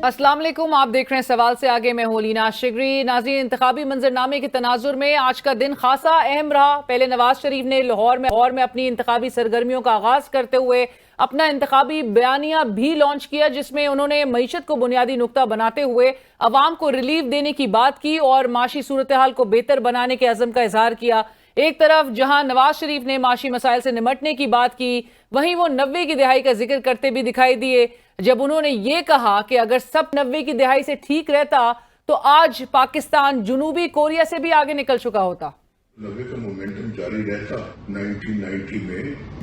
السلام علیکم، آپ دیکھ رہے ہیں سوال سے آگے، میں ہوں لینا شگری۔ ناظرین، انتخابی منظرنامے کے تناظر میں آج کا دن خاصا اہم رہا۔ پہلے نواز شریف نے لاہور میں اپنی انتخابی سرگرمیوں کا آغاز کرتے ہوئے اپنا انتخابی بیانیہ بھی لانچ کیا، جس میں انہوں نے معیشت کو بنیادی نقطہ بناتے ہوئے عوام کو ریلیف دینے کی بات کی اور معاشی صورتحال کو بہتر بنانے کے عزم کا اظہار کیا۔ ایک طرف جہاں نواز شریف نے معاشی مسائل سے نمٹنے کی بات کی، وہیں وہ 90 کی دہائی کا ذکر کرتے بھی دکھائی دیے، جب انہوں نے یہ کہا کہ اگر سب 90 کی دہائی سے ٹھیک رہتا تو آج پاکستان جنوبی کوریا سے بھی آگے نکل چکا ہوتا۔ 90 کا مومنٹم جاری رہتا 1990 میں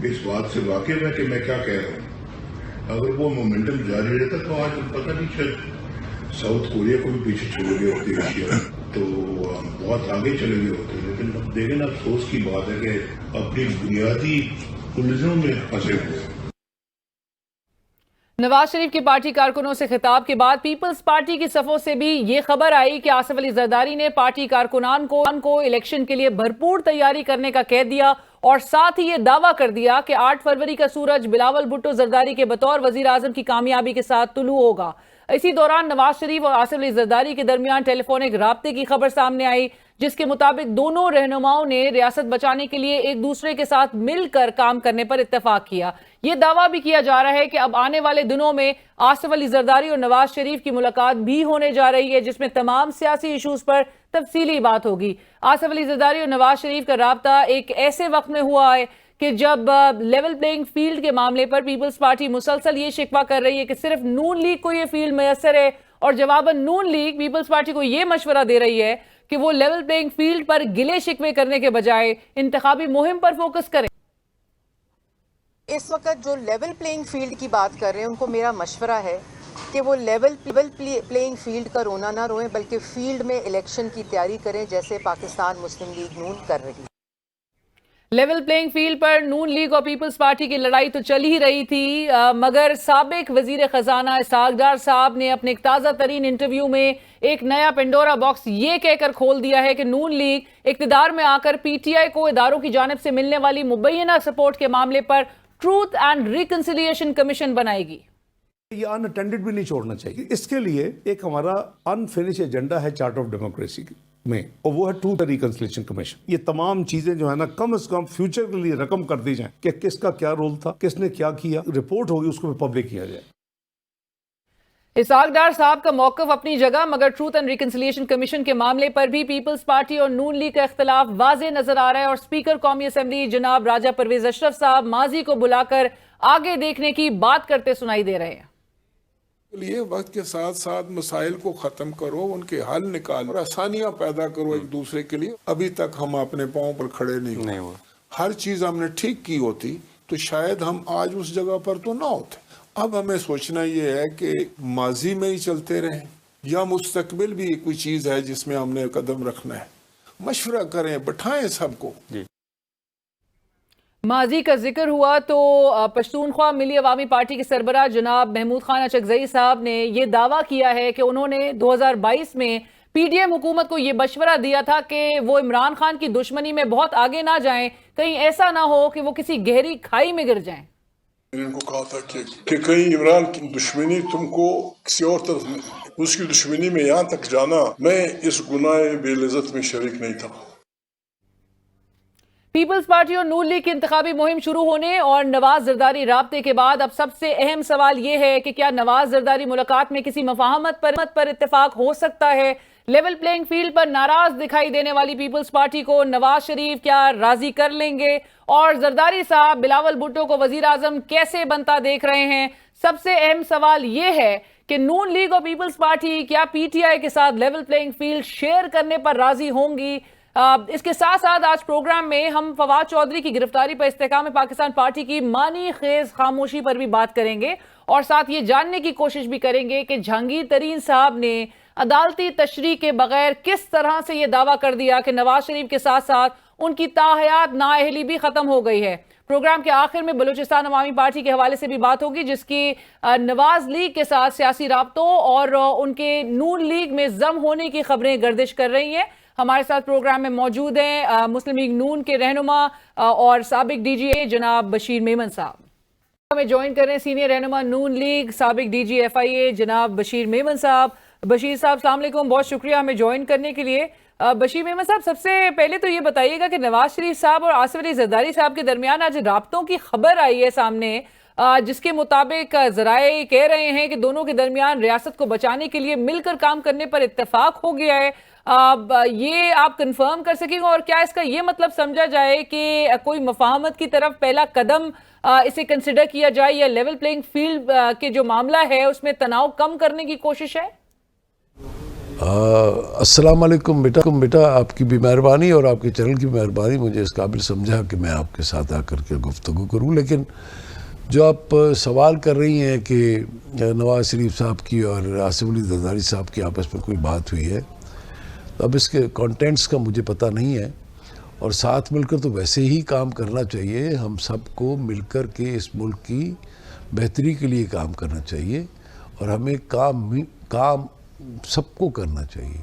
اس بات سے واقف ہے کہ میں کیا کہہ رہا ہوں۔ اگر وہ مومنٹم جاری رہتا تو آج پتہ نہیں شاید ساؤتھ کوریا کو بھی پیچھے چھوڑ گئے ہوتے، ایشیا تو بہت آگے چلے گئے ہوتے۔ لیکن دیکھیں افسوس کی بات ہے کہ اپنی بنیادی الجھنوں میں پھنسے ہوئے۔ نواز شریف کی پارٹی کارکنوں سے خطاب کے بعد پیپلز پارٹی کی صفوں سے بھی یہ خبر آئی کہ آصف علی زرداری نے پارٹی کارکنان کو الیکشن کے لیے بھرپور تیاری کرنے کا کہہ دیا اور ساتھ ہی یہ دعویٰ کر دیا کہ 8 فروری کا سورج بلاول بھٹو زرداری کے بطور وزیر اعظم کی کامیابی کے ساتھ طلوع ہوگا۔ اسی دوران نواز شریف اور آصف علی زرداری کے درمیان ٹیلی فونک رابطے کی خبر سامنے آئی، جس کے مطابق دونوں رہنماؤں نے ریاست بچانے کے لیے ایک دوسرے کے ساتھ مل کر کام کرنے پر اتفاق کیا۔ یہ دعویٰ بھی کیا جا رہا ہے کہ اب آنے والے دنوں میں آصف علی زرداری اور نواز شریف کی ملاقات بھی ہونے جا رہی ہے، جس میں تمام سیاسی ایشوز پر تفصیلی بات ہوگی۔ آصف علی زرداری اور نواز شریف کا رابطہ ایک ایسے وقت میں ہوا ہے کہ جب لیول پلینگ فیلڈ کے معاملے پر پیپلز پارٹی مسلسل یہ شکوہ کر رہی ہے کہ صرف نون لیگ کو یہ فیلڈ میسر ہے، اور جواباً نون لیگ پیپلز پارٹی کو یہ مشورہ دے رہی ہے کہ وہ لیول پلینگ فیلڈ پر گلے شکوے کرنے کے بجائے انتخابی مہم پر فوکس کریں۔ اس وقت جو لیول پلینگ فیلڈ کی بات کر رہے ہیں، ان کو میرا مشورہ ہے کہ وہ لیول پلینگ فیلڈ کا رونا نہ روئیں، بلکہ فیلڈ میں الیکشن کی تیاری کریں، جیسے پاکستان مسلم لیگ نون کر رہی ہے۔ لیول پلینگ فیلڈ پر نون لیگ اور پیپلز پارٹی کی لڑائی تو چل ہی رہی تھی، مگر سابق وزیر خزانہ اسحاق ڈار صاحب نے اپنے ایک تازہ ترین انٹرویو میں ایک نیا پنڈورا باکس یہ کہہ کر کھول دیا ہے کہ نون لیگ اقتدار میں آ کر پی ٹی آئی کو اداروں کی جانب سے ملنے والی مبینہ سپورٹ کے معاملے پر ٹروتھ اینڈ ریکنسیلیشن کمیشن بنائے گی۔ یہ ان اٹینڈڈ بھی نہیں چھوڑنا چاہیے۔ اس کے لیے ایک ہمارا انفینش ایجنڈا ہے چارٹر آف ڈیموکریسی میں، اور وہ ہے ٹروتھ اینڈ ریکنسیلیشن کمیشن۔ یہ تمام چیزیں جو ہے نا کم از کم فیوچر کے لیے رقم کر دی جائیں کہ کس کا کیا رول تھا، کس نے کیا کیا، رپورٹ ہوگی اس کو پبلک کیا جائے۔ اسحاق ڈار صاحب کا موقف اپنی جگہ، مگر ٹروتھ اینڈ ریکنسیلیشن کمیشن کے معاملے پر بھی پیپلز پارٹی اور نون لیگ کا اختلاف واضح نظر آ رہا ہے، اور اسپیکر قومی اسمبلی جناب راجہ پرویز اشرف صاحب ماضی کو بلا کر آگے دیکھنے کی بات کرتے سنائی دے رہے ہیں۔ لیے وقت کے ساتھ ساتھ مسائل کو ختم کرو، ان کے حل نکالو اور آسانیاں پیدا کرو ایک دوسرے کے لیے۔ ابھی تک ہم اپنے پاؤں پر کھڑے نہیں ہوئے۔ ہر چیز ہم نے ٹھیک کی ہوتی تو شاید ہم آج اس جگہ پر تو نہ ہوتے۔ اب ہمیں سوچنا یہ ہے کہ ماضی میں ہی چلتے رہیں یا مستقبل بھی کوئی چیز ہے جس میں ہم نے قدم رکھنا ہے۔ مشورہ کریں، بٹھائیں سب کو۔ ماضی کا ذکر ہوا تو پشتونخوا ملی عوامی پارٹی کے سربراہ جناب محمود خان اچکزئی صاحب نے یہ دعویٰ کیا ہے کہ انہوں نے 2022 میں پی ڈی ایم حکومت کو یہ مشورہ دیا تھا کہ وہ عمران خان کی دشمنی میں بہت آگے نہ جائیں، کہیں ایسا نہ ہو کہ وہ کسی گہری کھائی میں گر جائیں۔ میں نے ان کو کہا تھا کہ کہیں عمران کی دشمنی تم کو کسی اور طرف، اس کی دشمنی میں یہاں تک جانا، میں اس گناہ بے لذت میں شریک نہیں تھا۔ پیپلز پارٹی اور نون لیگ کی انتخابی مہم شروع ہونے اور نواز زرداری رابطے کے بعد اب سب سے اہم سوال یہ ہے کہ کیا نواز زرداری ملاقات میں کسی مفاہمت پر اتفاق ہو سکتا ہے؟ لیول پلینگ فیلڈ پر ناراض دکھائی دینے والی پیپلز پارٹی کو نواز شریف کیا راضی کر لیں گے؟ اور زرداری صاحب بلاول بھٹو کو وزیر اعظم کیسے بنتا دیکھ رہے ہیں؟ سب سے اہم سوال یہ ہے کہ نون لیگ اور پیپلز پارٹی کیا پی ٹی آئی کے ساتھ لیول پلینگ فیلڈ شیئر کرنے پر راضی ہوں گی؟ اس کے ساتھ ساتھ آج پروگرام میں ہم فواد چودھری کی گرفتاری پر استحکام پاکستان پارٹی کی معنی خیز خاموشی پر بھی بات کریں گے، اور ساتھ یہ جاننے کی کوشش بھی کریں گے کہ جہانگیر ترین صاحب نے عدالتی تشریح کے بغیر کس طرح سے یہ دعویٰ کر دیا کہ نواز شریف کے ساتھ ساتھ ان کی تاحیات نااہلی بھی ختم ہو گئی ہے۔ پروگرام کے آخر میں بلوچستان عوامی پارٹی کے حوالے سے بھی بات ہوگی، جس کی نواز لیگ کے ساتھ سیاسی رابطوں اور ان کے نون لیگ میں ضم ہونے کی خبریں گردش کر رہی ہیں۔ ہمارے ساتھ پروگرام میں موجود ہیں مسلم لیگ نون کے رہنما اور سابق ڈی جی اے جناب بشیر میمن صاحب۔ ہمیں جوائن کر رہے ہیں سینئر رہنما نون لیگ سابق DG FIA جناب بشیر میمن صاحب. بشیر صاحب السلام علیکم, بہت شکریہ ہمیں جوائن کرنے کے لیے. بشیر میمن صاحب, سب سے پہلے تو یہ بتائیے گا کہ نواز شریف صاحب اور آصف علی زرداری صاحب کے درمیان آج رابطوں کی خبر آئی ہے سامنے, جس کے مطابق ذرائع کہہ رہے ہیں کہ دونوں کے درمیان ریاست کو بچانے کے لیے مل کر کام کرنے پر اتفاق ہو گیا ہے. یہ آپ کنفرم کر سکیں گے, اور کیا اس کا یہ مطلب سمجھا جائے کہ کوئی مفاہمت کی طرف پہلا قدم اسے کنسیڈر کیا جائے, یا لیول پلینگ فیلڈ کے جو معاملہ ہے اس میں تناؤ کم کرنے کی کوشش ہے؟ السلام علیکم بیٹا, آپ کی بھی مہربانی اور آپ کے چینل کی مہربانی مجھے اس قابل سمجھا کہ میں آپ کے ساتھ آ کر کے گفتگو کروں. لیکن جو آپ سوال کر رہی ہیں کہ نواز شریف صاحب کی اور آصف علی زرداری صاحب کی آپس میں کوئی بات ہوئی ہے, اب اس کے کانٹینٹس کا مجھے پتہ نہیں ہے, اور ساتھ مل کر تو ویسے ہی کام کرنا چاہیے. ہم سب کو مل کر کے اس ملک کی بہتری کے لیے کام کرنا چاہیے, اور ہمیں کام سب کو کرنا چاہیے.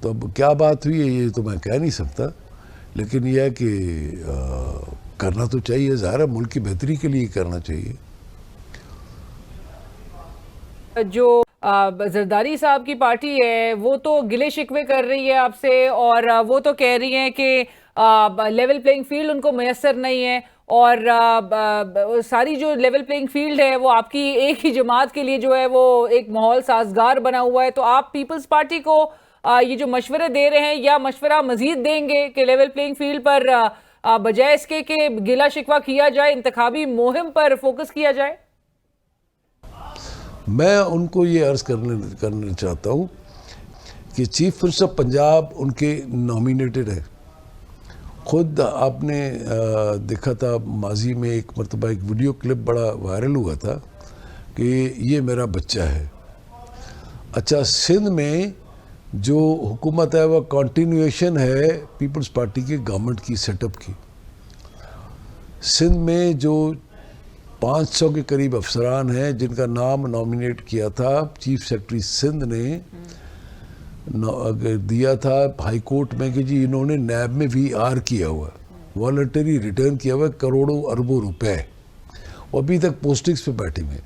تو اب کیا بات ہوئی ہے یہ تو میں کہہ نہیں سکتا, لیکن یہ ہے کہ کرنا تو چاہیے, ظاہر ہے ملک کی بہتری کے لیے کرنا چاہیے. جو زرداری صاحب کی پارٹی ہے وہ تو گلے شکوے کر رہی ہے آپ سے, اور وہ تو کہہ رہی ہیں کہ لیول پلینگ فیلڈ ان کو میسر نہیں ہے, اور ساری جو لیول پلینگ فیلڈ ہے وہ آپ کی ایک ہی جماعت کے لیے جو ہے وہ ایک ماحول سازگار بنا ہوا ہے. تو آپ پیپلز پارٹی کو یہ جو مشورے دے رہے ہیں, یا مشورہ مزید دیں گے کہ لیول پلینگ فیلڈ پر بجائے اس کے کہ گلہ شکوہ کیا جائے, انتخابی مہم پر فوکس کیا جائے؟ میں ان کو یہ عرض کرنا چاہتا ہوں کہ چیف منسٹر پنجاب ان کے نامینیٹڈ ہے. خود آپ نے دیکھا تھا ماضی میں ایک مرتبہ ایک ویڈیو کلپ بڑا وائرل ہوا تھا کہ یہ میرا بچہ ہے. اچھا, سندھ میں جو حکومت ہے وہ کنٹینیویشن ہے پیپلز پارٹی کے گورنمنٹ کی سیٹ اپ کی. سندھ میں جو 500 کے قریب افسران ہیں جن کا نام نامینیٹ کیا تھا چیف سیکرٹری سندھ نے دیا تھا ہائی کورٹ میں کہ جی انہوں نے نیب میں VR کیا ہوا, والنٹری ریٹرن کیا ہوا کروڑوں اربوں روپے, اور ابھی تک پوسٹنگز پہ بیٹھے ہوئے.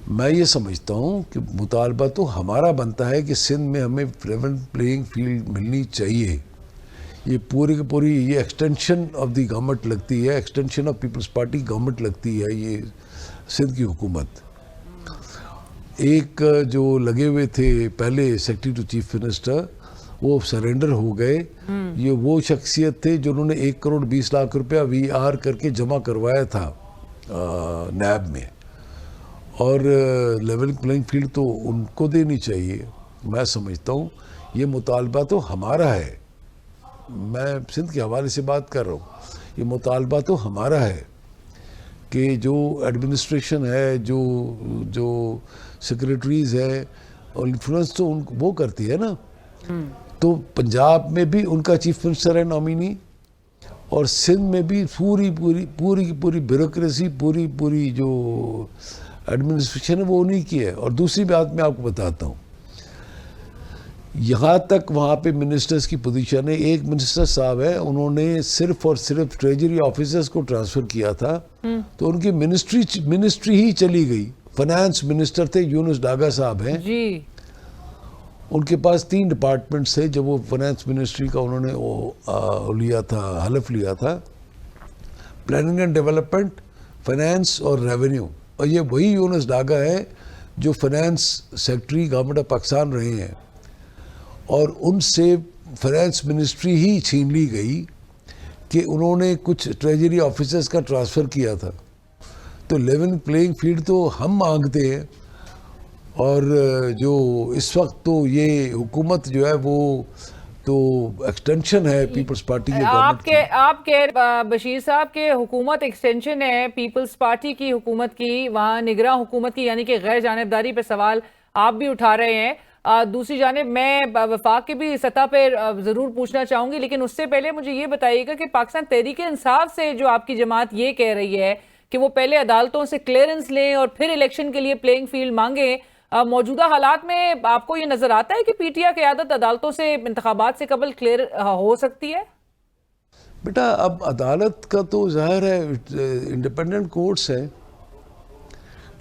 میں یہ سمجھتا ہوں کہ مطالبہ تو ہمارا بنتا ہے کہ سندھ میں ہمیں لیول پلینگ فیلڈ ملنی چاہیے. یہ پوری کی پوری یہ ایکسٹینشن آف دی گورنمنٹ لگتی ہے, extension of Peoples Party government لگتی ہے یہ سندھ کی حکومت. ایک جو لگے ہوئے تھے پہلے سیکرٹری ٹو چیف منسٹر, وہ سرنڈر ہو گئے. یہ وہ شخصیت تھے جنہوں نے 1 کروڑ 20 لاکھ روپیہ VR کر کے جمع کروایا تھا نیب میں, اور لیول پلینگ فیلڈ تو ان کو دینی چاہیے. میں سمجھتا ہوں یہ مطالبہ تو ہمارا ہے, میں سندھ کے حوالے سے بات کر رہا ہوں, یہ مطالبہ تو ہمارا ہے کہ جو ایڈمنسٹریشن ہے, جو سیکریٹریز ہے, اور انفلوئنس تو وہ کرتی ہے نا. تو پنجاب میں بھی ان کا چیف منسٹر ہے نامینی, اور سندھ میں بھی پوری بیوروکریسی پوری جو ایڈمنسٹریشن ہے وہ انہی کی ہے. اور دوسری بات میں آپ کو بتاتا ہوں, یہاں تک وہاں پہ منسٹرز کی پوزیشن ہے. ایک منسٹر صاحب ہے, انہوں نے صرف اور صرف ٹریجری آفیسرز کو ٹرانسفر کیا تھا, تو ان کی منسٹری ہی چلی گئی. فنانس منسٹر تھے یونس ڈاگا صاحب ہیں جی, ان کے پاس 3 ڈپارٹمنٹس تھے. جب وہ فنانس منسٹری کا انہوں نے لیا تھا, حلف لیا تھا, پلاننگ اینڈ ڈیولپمنٹ, فنانس اور ریونیو. اور یہ وہی یونس ڈاگا ہے جو finance secretary government of Pakistan رہے ہیں, اور ان سے فنانس منسٹری ہی چھین لی گئی کہ انہوں نے کچھ ٹریجری آفیسرز کا ٹرانسفر کیا تھا. تو لیول پلینگ فیلڈ تو ہم مانگتے ہیں, اور جو اس وقت تو یہ حکومت جو ہے وہ تو ایکسٹینشن ہے پیپلز پارٹی کے گورنمنٹ کی. آپ کے بشیر صاحب کے حکومت ایکسٹینشن ہے پیپلز پارٹی کی حکومت کی, وہاں نگراں حکومت کی, یعنی کہ غیر جانبداری پہ سوال آپ بھی اٹھا رہے ہیں. دوسری جانب میں وفاق کے بھی سطح پہ ضرور پوچھنا چاہوں گی, لیکن اس سے پہلے مجھے یہ بتائیے گا کہ پاکستان تحریک انصاف سے جو آپ کی جماعت یہ کہہ رہی ہے کہ وہ پہلے عدالتوں سے کلیئرنس لیں اور پھر الیکشن کے لیے پلینگ فیلڈ مانگیں, موجودہ حالات میں آپ کو یہ نظر آتا ہے کہ PTI قیادت عدالتوں سے انتخابات سے قبل کلیئر ہو سکتی ہے؟ بیٹا اب عدالت کا تو ظاہر ہے انڈیپینڈنٹ کورٹس ہیں,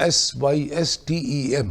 SYSTEM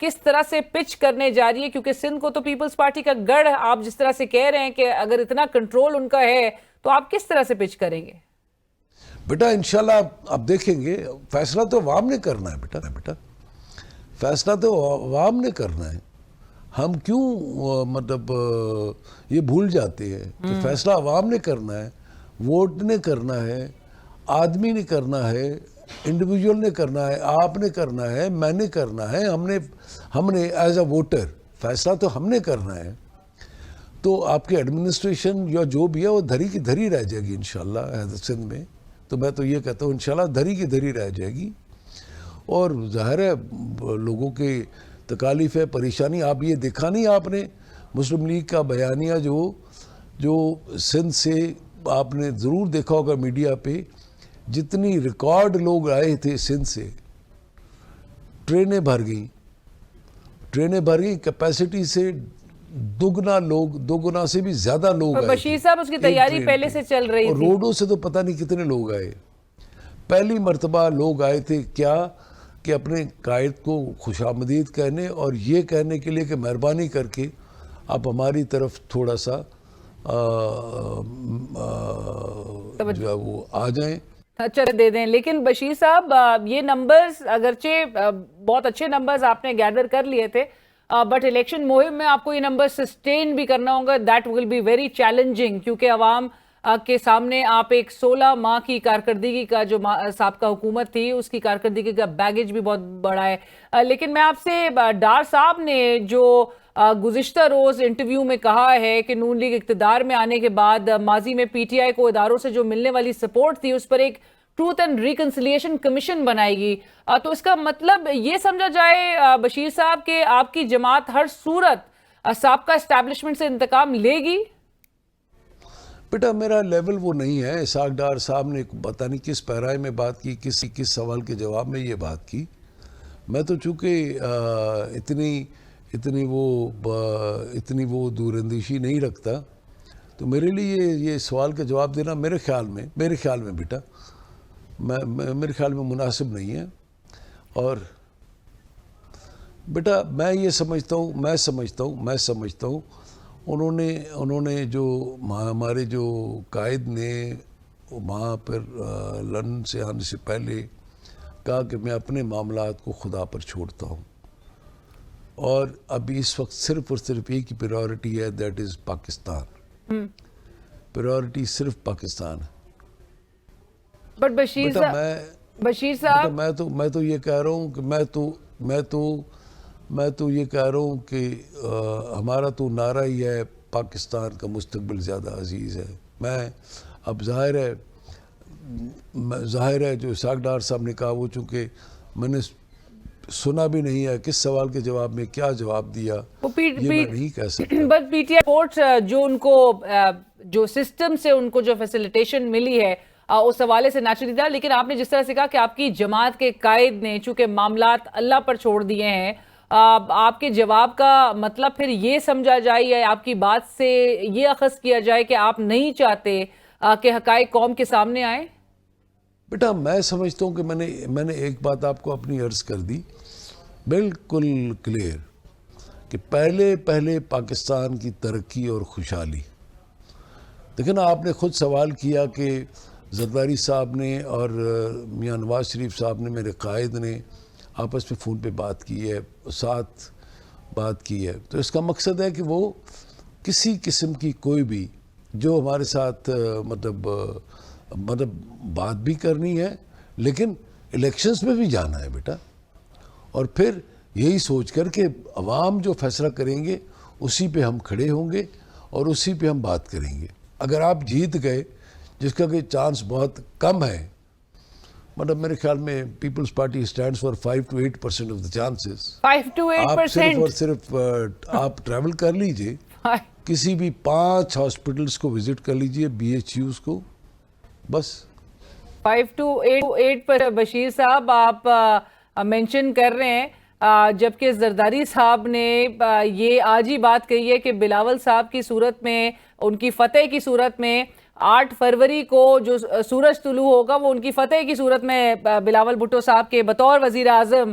کس طرح سے پچ کرنے جا رہی ہے؟ کیونکہ سندھ کو تو پیپلز پارٹی کا گڑھ آپ جس طرح سے کہہ رہے ہیں کہ اگر اتنا کنٹرول ان کا ہے تو آپ کس طرح سے پچ کریں گے؟ بیٹا انشاءاللہ آپ دیکھیں گے، فیصلہ تو عوام نے کرنا ہے بیٹا، فیصلہ تو عوام نے کرنا ہے. ہم کیوں مطلب یہ بھول جاتے ہیں کہ فیصلہ عوام نے کرنا ہے، ووٹ نے کرنا ہے، آدمی نے کرنا ہے، انڈیویجول نے کرنا ہے، آپ نے کرنا ہے، میں نے کرنا ہے، ہم نے ایز اے ووٹر فیصلہ تو ہم نے کرنا ہے. تو آپ کے ایڈمنسٹریشن یا جو بھی ہے وہ دھری کی دھری رہ جائے گی انشاءاللہ سندھ میں. تو میں تو یہ کہتا ہوں انشاءاللہ دھری کی دھری رہ جائے گی. اور ظاہر ہے لوگوں کے تکالیف ہے، پریشانی. آپ یہ دیکھا نہیں آپ نے مسلم لیگ کا بیانیہ جو سندھ سے آپ نے ضرور دیکھا ہوگا میڈیا پہ، جتنی ریکارڈ لوگ آئے تھے سندھ سے، ٹرینیں بھر گئیں کیپیسٹی سے دو گنا سے بھی زیادہ لوگ آئے. بشیر صاحب اس کی تیاری پہلے سے چل رہی اور تھی. روڈوں سے تو پتہ نہیں کتنے لوگ آئے. پہلی مرتبہ لوگ آئے تھے کیا کہ اپنے قائد کو خوش آمدید کہنے اور یہ کہنے کے لیے کہ مہربانی کر کے آپ ہماری طرف تھوڑا سا جو ہے وہ آ جائیں. اچھا دے دیں. لیکن بشیر صاحب یہ نمبرز اگرچہ بہت اچھے نمبرز آپ نے گیدر کر لیے تھے، بٹ الیکشن مہم میں آپ کو یہ نمبر سسٹین بھی کرنا ہوگا. That will be very challenging, کیونکہ عوام کے سامنے آپ ایک 16 ماہ کی کارکردگی کا جو سابقہ حکومت تھی اس کی کارکردگی کا بیگیج بھی بہت بڑا ہے. لیکن میں آپ سے ڈار صاحب نے جو گزشتہ روز انٹرویو میں کہا ہے کہ نون لیگ اقتدار میں آنے کے بعد ماضی میں پی ٹی آئی کو اداروں سے جو ملنے والی سپورٹ تھی اس پر ایک ٹروتھ اینڈ ریکنسیلیشن کمیشن بنائے گی، تو اس کا مطلب یہ سمجھا جائے بشیر صاحب کہ آپ کی جماعت ہر صورت سابقہ اسٹیبلشمنٹ سے انتقام لے گی؟ بیٹا میرا لیول وہ نہیں ہے. اسحاق ڈار صاحب نے پتہ نہیں کس پیرائے میں بات کی، کس سوال کے جواب میں یہ بات کی. میں تو چونکہ اتنی وہ دور اندیشی نہیں رکھتا، تو میرے لیے یہ سوال کا جواب دینا میرے خیال میں بیٹا میرے خیال میں مناسب نہیں ہے. اور بیٹا میں یہ سمجھتا ہوں انہوں نے جو ہمارے جو قائد نے وہاں پر لندن سے آنے سے پہلے کہا کہ میں اپنے معاملات کو خدا پر چھوڑتا ہوں، اور ابھی اس وقت صرف اور صرف ایک ہی پریورٹی ہے، دیٹ از پاکستان. پریورٹی صرف پاکستان ہے. بٹ بشیر صاحب میں تو یہ کہہ رہا ہوں کہ میں تو یہ کہہ رہا ہوں کہ ہمارا تو نعرہ ہی ہے پاکستان کا مستقبل زیادہ عزیز ہے. میں اب ظاہر ہے جو اسحاق ڈار صاحب نے کہا وہ چونکہ میں نے سنا بھی نہیں ہے کس سوال کے جواب میں کیا جواب دیا یہ میں نہیں کہہ سکتا. But P T I reports جو ان کو جو سسٹم سے ان کو جو فیسیلیٹیشن ملی ہے اس حوالے سے نیچرلی تھا. لیکن آپ نے جس طرح سے کہا کہ آپ کی جماعت کے قائد نے چونکہ معاملات اللہ پر چھوڑ دیے ہیں، آپ کے جواب کا مطلب پھر یہ سمجھا جائے یا آپ کی بات سے یہ اخذ کیا جائے کہ آپ نہیں چاہتے کہ حقائق قوم کے سامنے آئیں؟ بیٹا میں سمجھتا ہوں کہ میں نے ایک بات آپ کو اپنی عرض کر دی بالکل کلیئر کہ پہلے پاکستان کی ترقی اور خوشحالی. دیکھیں نا آپ نے خود سوال کیا کہ زرداری صاحب نے اور میاں نواز شریف صاحب نے میرے قائد نے آپس میں فون پہ بات کی ہے، ساتھ بات کی ہے. تو اس کا مقصد ہے کہ وہ کسی قسم کی کوئی بھی جو ہمارے ساتھ مطلب بات بھی کرنی ہے، لیکن الیکشنز میں بھی جانا ہے بیٹا. اور پھر یہی سوچ کر کہ عوام جو فیصلہ کریں گے اسی پہ ہم کھڑے ہوں گے اور اسی پہ ہم بات کریں گے. اگر آپ جیت گئے جس کا کہ چانس بہت کم ہے، مطلب میرے خیال میں Peoples Party stands for 5 to 8% of the chances. 5 to 8%. آپ صرف اور صرف آپ ٹریول کر لیجئے، کسی بھی 5 ہاسپٹلز کو وزٹ کر لیجئے، BHUs کو، بس 5 to 8 پر بشیر صاحب آپ مینشن کر رہے ہیں، جبکہ زرداری صاحب نے یہ آج ہی بات کہی ہے کہ بلاول صاحب کی صورت میں، ان کی فتح کی صورت میں 8 فروری کو جو سورج طلوع ہوگا وہ ان کی فتح کی صورت میں بلاول بھٹو صاحب کے بطور وزیر اعظم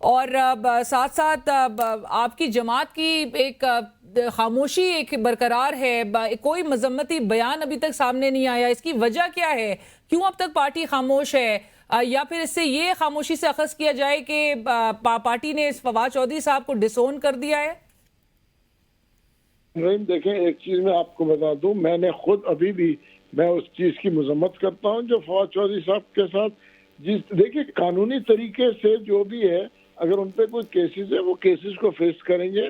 اور ساتھ ساتھ آپ کی جماعت کی ایک خاموشی ایک برقرار ہے، کوئی مذمتی بیان ابھی تک سامنے نہیں آیا، اس کی وجہ کیا ہے؟ کیوں اب تک پارٹی خاموش ہے؟ یا پھر اس سے یہ خاموشی سے اخذ کیا جائے کہ پارٹی نے فواد چودھری صاحب کو ڈسون کر دیا ہے؟ نہیں دیکھیں، ایک چیز میں آپ کو بتا دوں، میں نے خود ابھی بھی میں اس چیز کی مذمت کرتا ہوں جو فواد چودھری صاحب کے ساتھ دیکھیں قانونی طریقے سے جو بھی ہے، اگر ان پہ کوئی کیسز ہے وہ کیسز کو فیس کریں گے.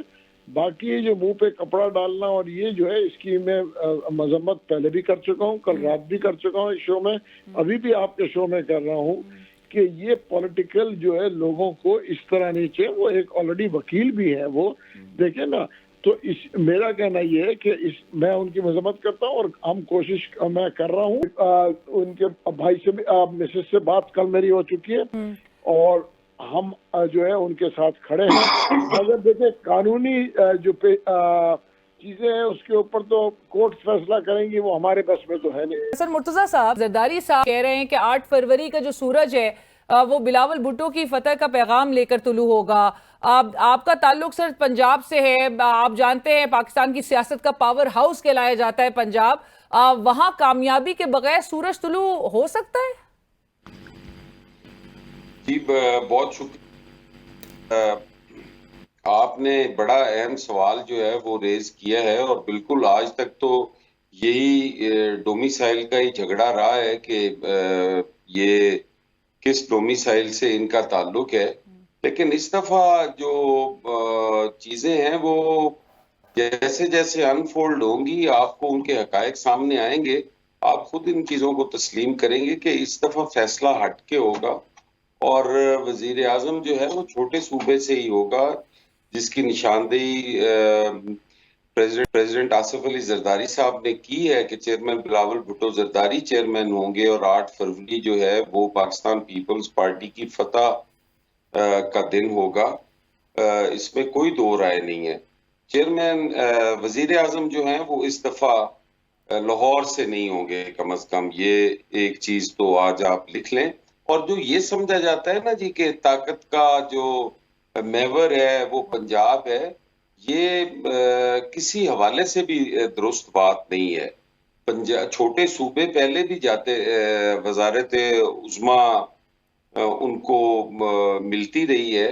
باقی جو منہ پہ کپڑا ڈالنا اور یہ جو ہے اس کی میں مذمت پہلے بھی کر چکا ہوں، کل رات بھی کر چکا ہوں اس شو میں، ابھی بھی آپ کے شو میں کر رہا ہوں کہ یہ پولیٹیکل جو ہے لوگوں کو اس طرح نہیں چاہیے. وہ ایک آلریڈی وکیل بھی ہے وہ، دیکھیں نا. تو میرا کہنا یہ ہے کہ میں ان کی مذمت کرتا ہوں اور ہم کوشش میں کر رہا ہوں. ان کے بھائی سے بھی مسز سے بات کل میری ہو چکی ہے اور ہم جو ہے ان کے ساتھ کھڑے ہیں. اگر دیکھیں قانونی جو چیزیں ہیں اس کے اوپر تو کورٹ فیصلہ کریں گی، وہ ہمارے بس میں تو ہے نہیں. سر مرتضیٰ صاحب، زرداری صاحب کہہ رہے ہیں کہ 8 فروری کا جو سورج ہے وہ بلاول بھٹو کی فتح کا پیغام لے کر طلوع ہوگا. آپ کا تعلق سر پنجاب سے ہے، آپ جانتے ہیں پاکستان کی سیاست کا پاور ہاؤس کہلایا جاتا ہے پنجاب. وہاں کامیابی کے بغیر سورج طلوع ہو سکتا ہے؟ جی بہت شکریہ. آپ نے بڑا اہم سوال جو ہے وہ ریز کیا ہے، اور بالکل آج تک تو یہی ڈومیسائل کا ہی جھگڑا رہا ہے کہ یہ کس ڈومیسائل سے ان کا تعلق ہے. لیکن اس دفعہ جو چیزیں ہیں وہ جیسے جیسے انفولڈ ہوں گی، آپ کو ان کے حقائق سامنے آئیں گے، آپ خود ان چیزوں کو تسلیم کریں گے کہ اس دفعہ فیصلہ ہٹ کے ہوگا. اور وزیر اعظم جو ہے وہ چھوٹے صوبے سے ہی ہوگا، جس کی نشاندہی پریزیڈنٹ آصف علی زرداری صاحب نے کی ہے کہ چیئرمین بلاول بھٹو زرداری چیئرمین ہوں گے، اور 8 فروری جو ہے وہ پاکستان پیپلز پارٹی کی فتح کا دن ہوگا. اس میں کوئی دو رائے نہیں ہے. چیئرمین وزیر اعظم جو ہیں وہ اس دفعہ لاہور سے نہیں ہوں گے، کم از کم یہ ایک چیز تو آج آپ لکھ لیں. اور جو یہ سمجھا جاتا ہے نا جی کہ طاقت کا جو محور ہے وہ پنجاب ہے، یہ کسی حوالے سے بھی درست بات نہیں ہے. چھوٹے صوبے پہلے بھی جاتے، وزارت عظمیٰ ان کو ملتی رہی ہے،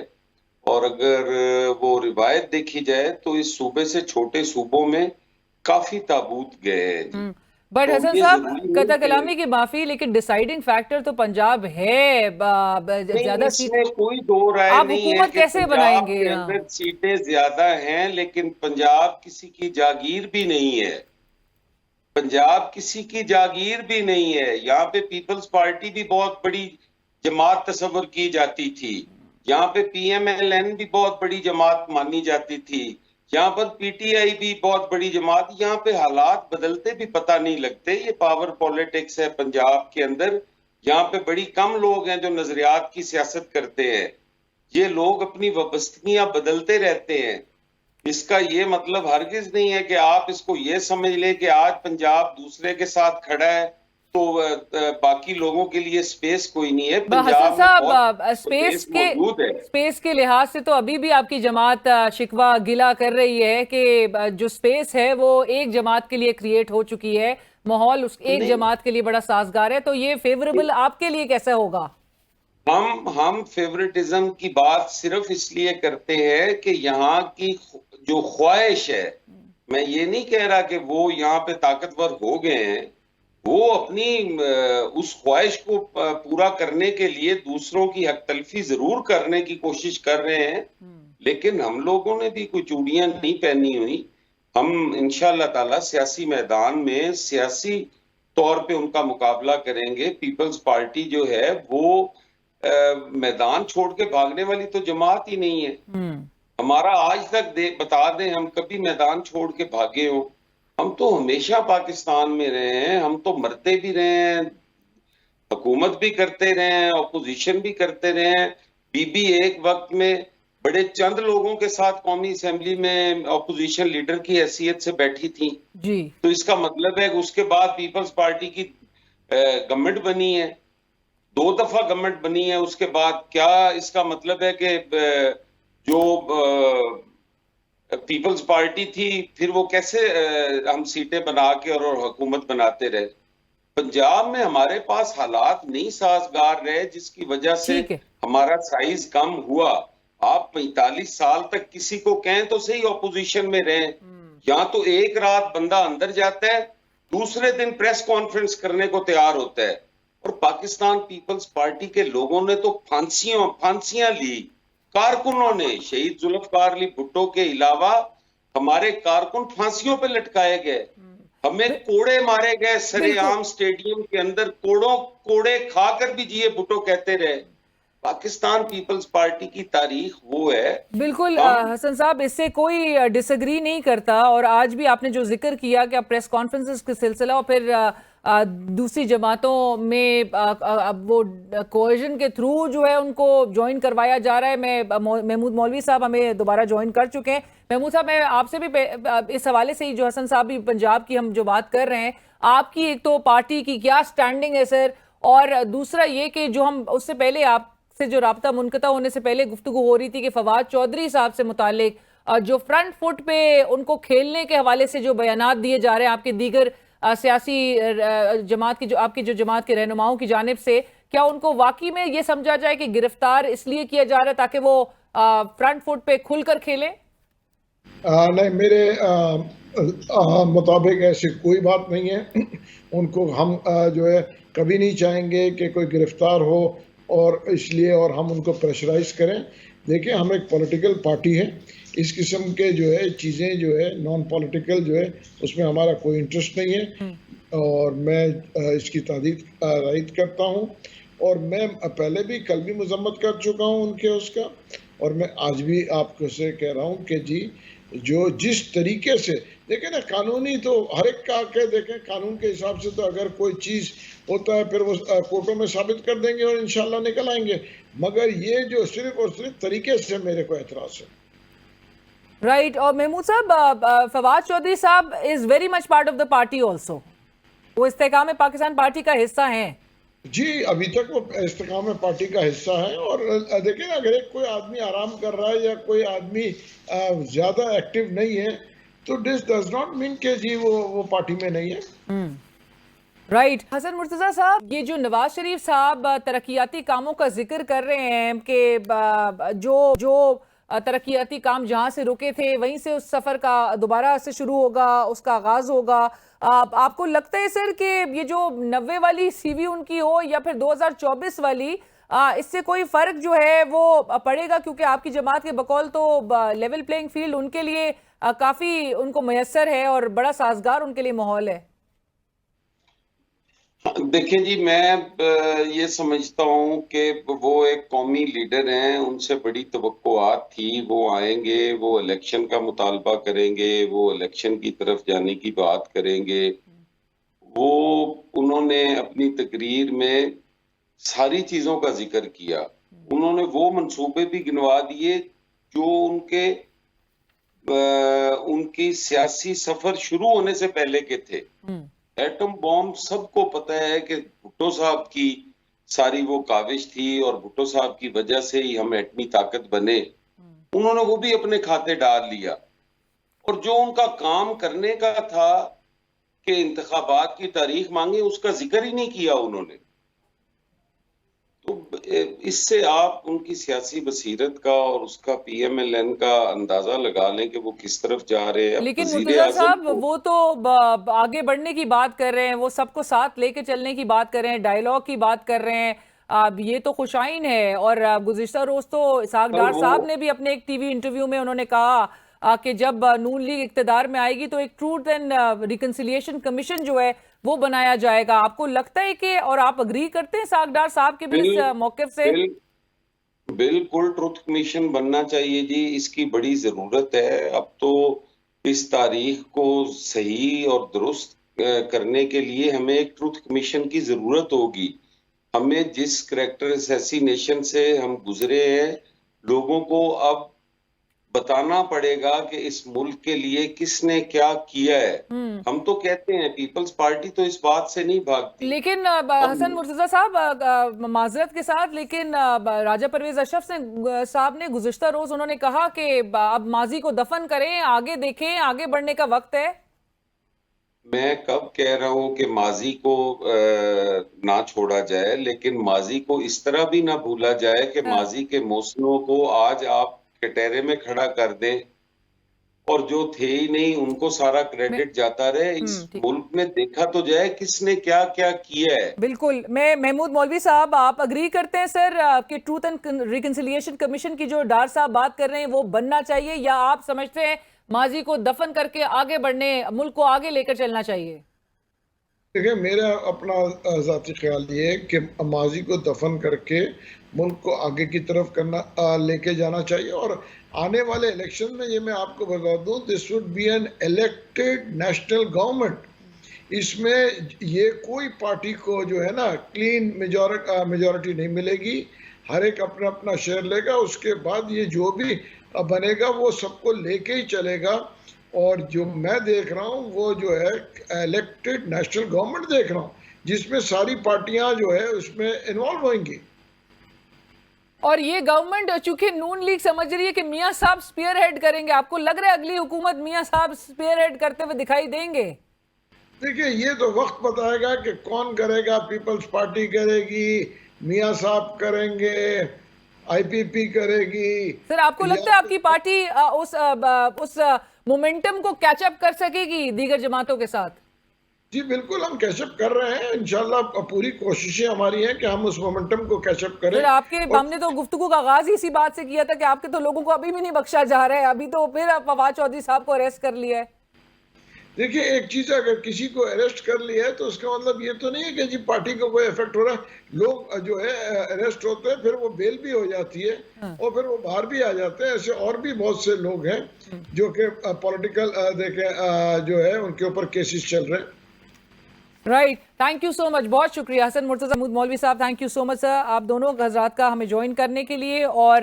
اور اگر وہ روایت دیکھی جائے تو اس صوبے سے چھوٹے صوبوں میں کافی تابوت گئے ہیں. بٹ حسن صاحب، قطع کلامی کی معافی، لیکن ڈیسائیڈنگ فیکٹر تو پنجاب ہے. زیادہ سیٹیں کوئی دو رائے آپ نہیں حکومت کیسے بنائیں گے؟ سیٹیں زیادہ ہیں، لیکن پنجاب کسی کی جاگیر بھی نہیں ہے. پنجاب کسی کی جاگیر بھی نہیں ہے. یہاں پہ پیپلز پارٹی بھی بہت بڑی جماعت تصور کی جاتی تھی، یہاں پہ پی ایم ایل این بھی بہت بڑی جماعت مانی جاتی تھی، یہاں پر پی ٹی آئی بھی بہت بڑی جماعت. یہاں پہ حالات بدلتے بھی پتہ نہیں لگتے. یہ پاور پولیٹکس ہے پنجاب کے اندر. یہاں پہ بڑی کم لوگ ہیں جو نظریات کی سیاست کرتے ہیں. یہ لوگ اپنی وابستگیاں بدلتے رہتے ہیں. اس کا یہ مطلب ہرگز نہیں ہے کہ آپ اس کو یہ سمجھ لیں کہ آج پنجاب دوسرے کے ساتھ کھڑا ہے تو باقی لوگوں کے لیے سپیس کوئی نہیں ہے. حسن صاحب، سپیس کے لحاظ سے تو ابھی بھی آپ کی جماعت شکوہ گلا کر رہی ہے کہ جو سپیس ہے وہ ایک جماعت کے لیے کریٹ ہو چکی ہے، ماحول ایک جماعت کے لیے بڑا سازگار ہے. تو یہ فیوریبل آپ کے لیے کیسا ہوگا؟ ہم فیوریٹزم کی بات صرف اس لیے کرتے ہیں کہ یہاں کی جو خواہش ہے، میں یہ نہیں کہہ رہا کہ وہ یہاں پہ طاقتور ہو گئے ہیں، وہ اپنی اس خواہش کو پورا کرنے کے لیے دوسروں کی حق تلفی ضرور کرنے کی کوشش کر رہے ہیں. لیکن ہم لوگوں نے بھی کوئی چوڑیاں نہیں پہنی ہوئی. ہم انشاءاللہ تعالی سیاسی میدان میں سیاسی طور پہ ان کا مقابلہ کریں گے. پیپلز پارٹی جو ہے وہ میدان چھوڑ کے بھاگنے والی تو جماعت ہی نہیں ہے. ہمارا آج تک بتا دیں ہم کبھی میدان چھوڑ کے بھاگے ہوں؟ ہم تو ہمیشہ پاکستان میں رہے ہیں. ہم تو مرتے بھی رہے ہیں، حکومت بھی کرتے رہے ہیں، اپوزیشن بھی کرتے رہے ہیں. بی ایک وقت میں بڑے چند لوگوں کے ساتھ قومی اسمبلی میں اپوزیشن لیڈر کی حیثیت سے بیٹھی تھی. جی، تو اس کا مطلب ہے کہ اس کے بعد پیپلز پارٹی کی گورنمنٹ بنی ہے. 2 دفعہ گورنمنٹ بنی ہے اس کے بعد کیا اس کا مطلب ہے کہ جو پیپلز پارٹی تھی پھر وہ کیسے ہم سیٹیں بنا کے اور حکومت بناتے رہے؟ پنجاب میں ہمارے پاس حالات نہیں سازگار رہے جس کی وجہ سے ہمارا سائز کم ہوا. آپ 45 سال تک کسی کو کہیں تو صحیح اپوزیشن میں رہیں, یا تو ایک رات بندہ اندر جاتا ہے دوسرے دن پریس کانفرنس کرنے کو تیار ہوتا ہے. اور پاکستان پیپلز پارٹی کے لوگوں نے تو پھانسیاں لی, کارکنوں نے, شہید ذوالفقار علی بھٹو کے علاوہ ہمارے کارکن پھانسیوں پہ لٹکائے گئے, ہمیں کوڑے مارے گئے سرے عام سٹیڈیم کے اندر, کوڑے کھا کر بھی جیے بھٹو کہتے رہے. پاکستان پیپلز پارٹی کی تاریخ وہ ہے. بالکل حسن صاحب, اس سے کوئی ڈس ایگری نہیں کرتا, اور آج بھی آپ نے جو ذکر کیا کہ اب پریس کانفرنسز کا سلسلہ اور پھر دوسری جماعتوں میں وہ کوئیژن کے تھرو جو ہے ان کو جوائن کروایا جا رہا ہے. میں محمود مولوی صاحب ہمیں دوبارہ جوائن کر چکے ہیں. محمود صاحب, میں آپ سے بھی اس حوالے سے ہی, جو حسن صاحب بھی پنجاب کی ہم جو بات کر رہے ہیں, آپ کی ایک تو پارٹی کی کیا سٹینڈنگ ہے سر, اور دوسرا یہ کہ جو ہم اس سے پہلے آپ سے جو رابطہ منقطع ہونے سے پہلے گفتگو ہو رہی تھی کہ فواد چودھری صاحب سے متعلق جو فرنٹ فٹ پہ ان کو کھیلنے کے حوالے سے جو بیانات دیے جا رہے ہیں آپ کے دیگر سیاسی جماعت کی, جو آپ کی جو جماعت کے رہنماؤں کی جانب سے, کیا ان کو واقعی میں یہ سمجھا جائے کہ گرفتار اس لیے کیا جا رہا ہے تاکہ وہ فرنٹ فٹ پہ کھل کر کھیلیں؟ نہیں, میرے مطابق ایسی کوئی بات نہیں ہے. ان کو ہم جو ہے کبھی نہیں چاہیں گے کہ کوئی گرفتار ہو اور اس لیے اور ہم ان کو پریشرائز کریں. دیکھیں, ہم ایک پولیٹیکل پارٹی ہے, اس قسم کے جو ہے چیزیں جو ہے نان پولیٹیکل جو ہے اس میں ہمارا کوئی انٹرسٹ نہیں ہے, اور میں اس کی تائید کرتا ہوں. اور میں پہلے بھی کل بھی مذمت کر چکا ہوں ان کے اس کا, اور میں آج بھی آپ کو سے کہہ رہا ہوں کہ جی جو جس طریقے سے دیکھیں نا, قانونی تو ہر ایک کا کہ دیکھیں قانون کے حساب سے تو اگر کوئی چیز ہوتا ہے پھر وہ کورٹوں میں ثابت کر دیں گے اور انشاءاللہ نکل آئیں گے, مگر یہ جو صرف اور صرف طریقے سے میرے کو اعتراض ہے. رائٹ. اور محمود صاحب, فواد چودھری صاحب is very much part of the party also, وہ استحکام پاکستان پارٹی کا حصہ ہیں. جی, ابھی تک وہ استحکام پارٹی کا حصہ ہے. اور دیکھیں نا, اگر ایک کوئی آدمی آرام کر رہا ہے یا کوئی آدمی زیادہ ایکٹیو نہیں ہے تو دس ڈز ناٹ مین کہ جی وہ پارٹی میں نہیں ہے. رائٹ. حسن مرتضیٰ صاحب, یہ جو نواز شریف صاحب ترقیاتی کاموں کا ذکر کر رہے ہیں کہ جو ترقیاتی کام جہاں سے رکے تھے وہیں سے اس سفر کا دوبارہ سے شروع ہوگا, اس کا آغاز ہوگا, آپ کو لگتا ہے سر کہ یہ جو 90 والی سی وی ان کی ہو یا پھر 2024 والی, اس سے کوئی فرق جو ہے وہ پڑے گا؟ کیونکہ آپ کی جماعت کے بقول تو لیول پلینگ فیلڈ ان کے لیے کافی ان کو میسر ہے اور بڑا سازگار ان کے لیے ماحول ہے. دیکھیں جی, میں یہ سمجھتا ہوں کہ وہ ایک قومی لیڈر ہیں, ان سے بڑی توقعات تھی. وہ آئیں گے, وہ الیکشن کا مطالبہ کریں گے, وہ الیکشن کی طرف جانے کی بات کریں گے. انہوں نے اپنی تقریر میں ساری چیزوں کا ذکر کیا. انہوں نے وہ منصوبے بھی گنوا دیے جو ان کی سیاسی سفر شروع ہونے سے پہلے کے تھے. ایٹم بوم سب کو پتہ ہے کہ بھٹو صاحب کی ساری وہ کاوش تھی اور بھٹو صاحب کی وجہ سے ہی ہم ایٹمی طاقت بنے. انہوں نے وہ بھی اپنے کھاتے ڈال لیا, اور جو ان کا کام کرنے کا تھا کہ انتخابات کی تاریخ مانگے, اس کا ذکر ہی نہیں کیا انہوں نے. تو اس سے آپ ان کی سیاسی بصیرت کا اور اس کا پی ایم ایل این کا اندازہ لگا لیں کہ وہ کس طرف جا رہے ہیں. لیکن مرتضیٰ صاحب, وہ تو آگے بڑھنے کی بات کر رہے ہیں, وہ سب کو ساتھ لے کے چلنے کی بات کر رہے ہیں, ڈائیلاگ کی بات کر رہے ہیں. یہ تو خوشائن ہے. اور گزشتہ روز تو اسحاق ڈار صاحب نے بھی اپنے ایک ٹی وی انٹرویو میں انہوں نے کہا کہ جب نون لیگ اقتدار میں آئے گی تو ایک ٹروتھ اینڈ ریکنسیلیشن کمیشن جو ہے وہ بنایا جائے گا. آپ کو لگتا ہے کہ, اور آپ اگری کرتے ہیں اسحاق ڈار صاحب کے بھی اس موقف سے؟ بالکل ٹروتھ کمیشن بننا چاہیے جی, اس کی بڑی ضرورت ہے. اب تو اس تاریخ کو صحیح اور درست کرنے کے لیے ہمیں ایک ٹروتھ کمیشن کی ضرورت ہوگی. ہمیں جس کریکٹر اسیسینیشن سے ہم گزرے ہیں, لوگوں کو اب بتانا پڑے گا کہ اس ملک کے لیے کس نے کیا کیا ہے. ہم تو کہتے ہیں پیپلز پارٹی تو اس بات سے نہیں بھاگتی. لیکن حسن مرتضیٰ صاحب معذرت کے ساتھ، لیکن راجہ پرویز اشرف صاحب نے گزشتہ روز انہوں نے کہا کہ اب ماضی کو دفن کریں، آگے دیکھیں، آگے بڑھنے کا وقت ہے. میں کب کہہ رہا ہوں کہ ماضی کو نہ چھوڑا جائے، لیکن ماضی کو اس طرح بھی نہ بھولا جائے کہ ماضی کے محسنوں کو آج آپ کٹہرے میں کھڑا کر دیں اور جو تھے ہی نہیں ان کو سارا کریڈٹ جاتا رہے. اس ملک میں دیکھا تو جائے کس نے کیا کیا کیا ہے. بالکل. میں محمود مولوی صاحب، آپ اگری کرتے ہیں سر کہ ٹروتھ اینڈ ریکنسیلیشن کمیشن کی جو ڈار صاحب بات کر رہے ہیں وہ بننا چاہیے، یا آپ سمجھتے ہیں ماضی کو دفن کر کے آگے بڑھنے، ملک کو آگے لے کر چلنا چاہیے؟ دیکھیں، میرا اپنا ذاتی خیال یہ ہے کہ ماضی کو دفن کر کے ملک کو آگے کی طرف لے کے جانا چاہیے. اور آنے والے الیکشن میں یہ میں آپ کو بتا دوں، this would be an elected national government. اس میں یہ کوئی پارٹی کو جو ہے نا کلین میجورٹی نہیں ملے گی. ہر ایک اپنا اپنا شیئر لے گا. اس کے بعد یہ جو بھی بنے گا وہ سب کو لے کے ہی چلے گا. اور جو میں دیکھ رہا ہوں وہ جو ہے الیکٹڈ نیشنل گورنمنٹ دیکھ رہا ہوں، جس میں ساری پارٹیاں جو ہے اس میں انوالو ہوئیں گی. اور یہ گورنمنٹ چونکہ نون لیگ سمجھ رہی ہے کہ میاں صاحب سپیئر ہیڈ کریں گے، آپ کو لگ رہا ہے اگلی حکومت میاں صاحب سپیئر ہیڈ کرتے ہوئے دکھائی دیں گے؟ دیکھیں، یہ تو وقت بتائے گا کہ کون کرے گا. پیپلز پارٹی کرے گی، میاں صاحب کریں گے، آئی پی پی کرے گی. سر، آپ کو لگتا ہے آپ کی پارٹی اس مومنٹم کو کیچ اپ کر سکے گی دیگر جماعتوں کے ساتھ؟ جی بالکل، ہم کیچ اپ کر رہے ہیں. انشاءاللہ پوری کوششیں ہماری ہیں کہ ہم اس مومنٹم کو کیچ اپ کریں. ہم نے تو گفتگو کا آغاز ہی اسی بات سے کیا تھا کہ آپ کے تو لوگوں کو ابھی بھی نہیں بخشا جا رہا ہے، ابھی تو پھر فواد چودھری صاحب کو اریسٹ کر لیا ہے. دیکھیں، ایک چیز ہے، اگر کسی کو اریسٹ کر لیا ہے تو اس کا مطلب یہ تو نہیں ہے کہ جی پارٹی کو کوئی افیکٹ ہو رہا ہے. لوگ جو ہے اریسٹ ہوتے ہیں، پھر وہ بیل بھی ہو جاتی ہے اور پھر وہ باہر بھی آ جاتے ہیں. ایسے اور بھی بہت سے لوگ ہیں جو کہ پولیٹیکل جو ہے ان کے اوپر کیسز چل رہے ہیں. رائٹ، تھینک یو سو مچ، بہت شکریہ حسن مرتضیٰ، محمود مولوی صاحب، تھینک یو سو مچ سر، آپ دونوں حضرات کا ہمیں جوائن کرنے کے لیے. اور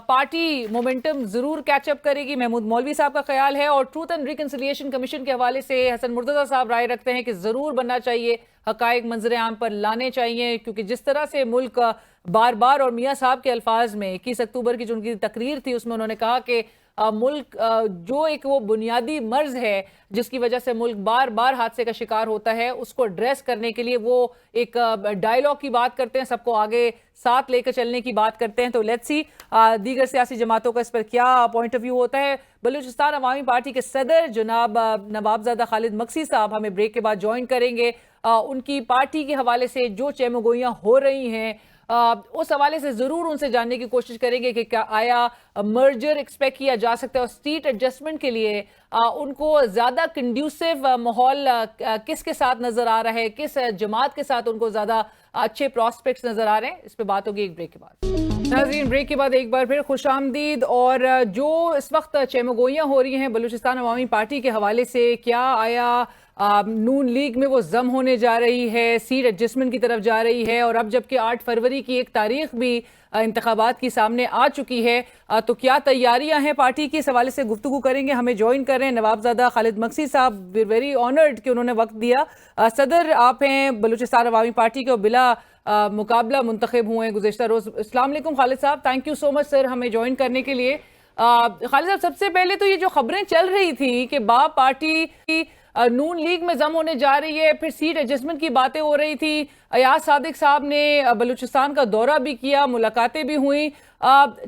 پارٹی مومنٹم ضرور کیچ اپ کرے گی، محمود مولوی صاحب کا خیال ہے. اور ٹروتھ اینڈ ریکنسیلیشن کمیشن کے حوالے سے حسن مرتضیٰ صاحب رائے رکھتے ہیں کہ ضرور بننا چاہیے، حقائق منظر عام پر لانے چاہیے، کیونکہ جس طرح سے ملک بار بار، اور میاں صاحب کے الفاظ میں 21 اکتوبر کی جو ان کی تقریر تھی اس میں انہوں نے کہا کہ ملک جو ایک وہ بنیادی مرض ہے جس کی وجہ سے ملک بار بار حادثے کا شکار ہوتا ہے، اس کو ایڈریس کرنے کے لیے وہ ایک ڈائیلاگ کی بات کرتے ہیں، سب کو آگے ساتھ لے کر چلنے کی بات کرتے ہیں. تو لیٹس سی دیگر سیاسی جماعتوں کا اس پر کیا پوائنٹ آف ویو ہوتا ہے. بلوچستان عوامی پارٹی کے صدر جناب نوابزادہ خالد مکسی صاحب ہمیں بریک کے بعد جوائن کریں گے. ان کی پارٹی کے حوالے سے جو چیمگوئیاں ہو رہی ہیں اس حوالے سے ضرور ان سے جاننے کی کوشش کریں گے کہ کیا آیا مرجر ایکسپیکٹ کیا جا سکتا ہے، اور سیٹ ایڈجسٹمنٹ کے لیے ان کو زیادہ کنڈیوسیو ماحول کس کے ساتھ نظر آ رہا ہے، کس جماعت کے ساتھ ان کو زیادہ اچھے پراسپیکٹس نظر آ رہے ہیں. اس پہ بات ہوگی ایک بریک کے بعد. ناظرین، بریک کے بعد ایک بار پھر خوش آمدید. اور جو اس وقت چیمگوئیاں ہو رہی ہیں بلوچستان عوامی پارٹی کے حوالے سے، کیا آیا نون لیگ میں وہ ضم ہونے جا رہی ہے، سیٹ ایڈجسٹمنٹ کی طرف جا رہی ہے، اور اب جبکہ 8 فروری کی ایک تاریخ بھی انتخابات کی سامنے آ چکی ہے، تو کیا تیاریاں ہیں پارٹی کی، اس حوالے سے گفتگو کریں گے. ہمیں جوائن کر رہے ہیں نوابزادہ خالد مکسی صاحب، ویری آنرڈ کہ انہوں نے وقت دیا. صدر آپ ہیں بلوچستان عوامی پارٹی کے، بلا مقابلہ منتخب ہوئے ہیں گزشتہ روز. السلام علیکم خالد صاحب، تھینک یو سو مچ سر ہمیں جوائن کرنے کے لیے. خالد صاحب، سب سے پہلے تو یہ جو خبریں چل رہی تھی کہ پارٹی نون لیگ میں ضم ہونے جا رہی ہے، پھر سیٹ ایڈجسٹمنٹ کی باتیں ہو رہی تھی، ایاز صادق صاحب نے بلوچستان کا دورہ بھی کیا، ملاقاتیں بھی ہوئیں،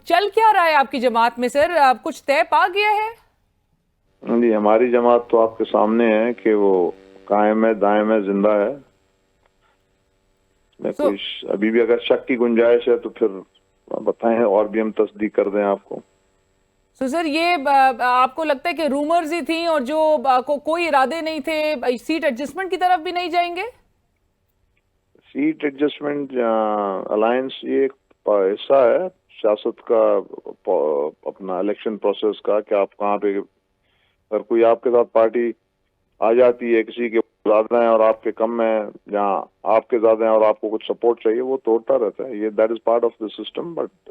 چل کیا رہا ہے آپ کی جماعت میں سر؟ کچھ طے پا گیا ہے؟ جی، ہماری جماعت تو آپ کے سامنے ہے کہ وہ قائم ہے، دائم ہے، زندہ ہے. ابھی بھی اگر شک کی گنجائش ہے تو پھر بتائیں اور بھی ہم تصدیق کر دیں آپ کو. سر یہ آپ کو لگتا ہے کہ رومرز ہی تھیں اور جو کوئی ارادے نہیں تھے، سیٹ ایڈجسٹمنٹ کی طرف بھی نہیں جائیں گے؟ سیٹ ایڈجسٹمنٹ الائنس یہ ایک حصہ ہے سیاست کا، اپنا الیکشن پروسیس کا، کہ آپ کہاں پہ اگر کوئی آپ کے ساتھ پارٹی آ جاتی ہے، کسی کے زیادہ ہیں اور آپ کے کم ہیں، جہاں آپ کے زیادہ ہیں اور آپ کو کچھ سپورٹ چاہیے، وہ توڑتا رہتا ہے. یہ that is part of the system. But